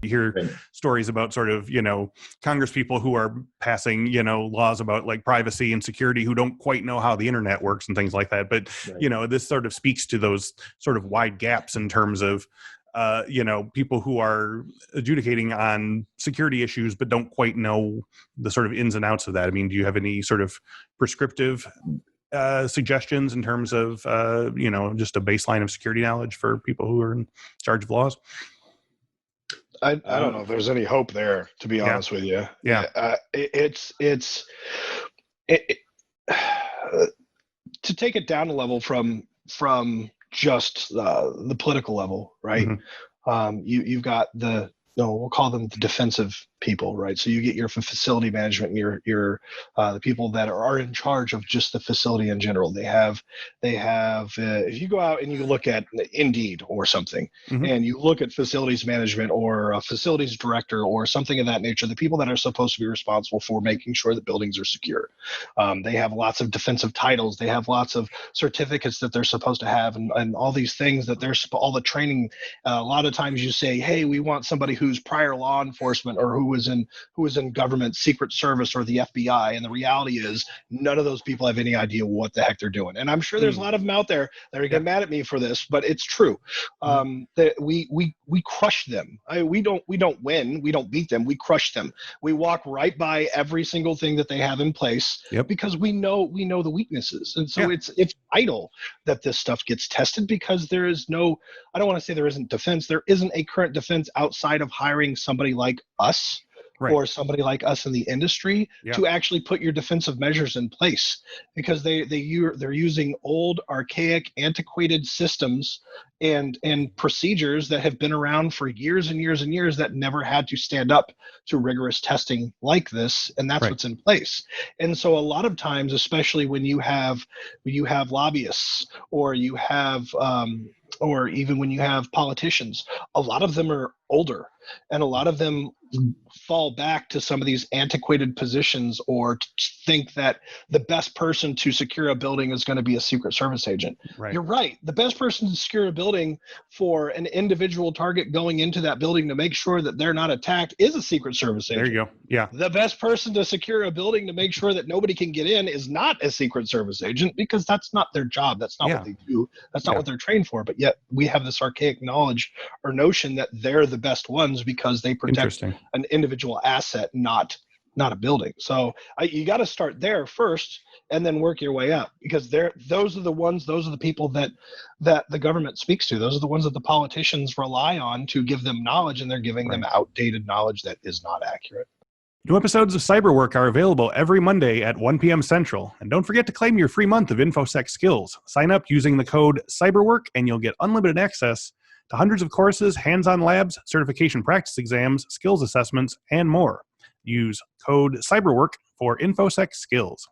You hear stories about sort of, Congress people who are passing, laws about like privacy and security who don't quite know how the internet works and things like that. But, this sort of speaks to those sort of wide gaps in terms of, people who are adjudicating on security issues but don't quite know the sort of ins and outs of that. I mean, do you have any sort of prescriptive suggestions in terms of, just a baseline of security knowledge for people who are in charge of laws? I don't know if there's any hope there, to be honest with you. Yeah. It's to take it down a level from just the political level, right? Mm-hmm. You've got we'll call them the defensive people, right? So you get your facility management and your the people that are in charge of just the facility in general. They have if you go out and you look at Indeed or something, mm-hmm. and you look at facilities management or a facilities director or something of that nature, the people that are supposed to be responsible for making sure that buildings are secure. They have lots of defensive titles. They have lots of certificates that they're supposed to have, and all these things that they're all the training. A lot of times you say, hey, we want somebody who's prior law enforcement or who was in government secret service or the FBI, and the reality is none of those people have any idea what the heck they're doing. And I'm sure there's a lot of them out there that are getting mad at me for this, but it's true. That we crush them. We don't win, we don't beat them, we crush them. We walk right by every single thing that they have in place because we know the weaknesses. And so it's vital that this stuff gets tested, because there is no, I don't want to say there isn't defense. There isn't a current defense outside of hiring somebody like us. Right. Or somebody like us in the industry to actually put your defensive measures in place, because they're using old, archaic, antiquated systems and procedures that have been around for years and years and years that never had to stand up to rigorous testing like this, and that's what's in place. And so a lot of times, especially when you have lobbyists or you have or even when you have politicians, a lot of them are older, and a lot of them fall back to some of these antiquated positions, or think that the best person to secure a building is going to be a Secret Service agent. Right. You're right. The best person to secure a building for an individual target going into that building to make sure that they're not attacked is a Secret Service agent. There you go. Yeah. The best person to secure a building to make sure that nobody can get in is not a Secret Service agent, because that's not their job. That's not what they do. That's not what they're trained for. But yet we have this archaic knowledge or notion that they're the best ones because they protect an individual asset, not a building. So you got to start there first and then work your way up, because those are the people that the government speaks to. Those are the ones that the politicians rely on to give them knowledge, and they're giving them outdated knowledge that is not accurate. New episodes of Cyberwork are available every Monday at 1 p.m. Central. And don't forget to claim your free month of Infosec skills. Sign up using the code CYBERWORK and you'll get unlimited access to hundreds of courses, hands-on labs, certification practice exams, skills assessments, and more. Use code CYBERWORK for Infosec skills.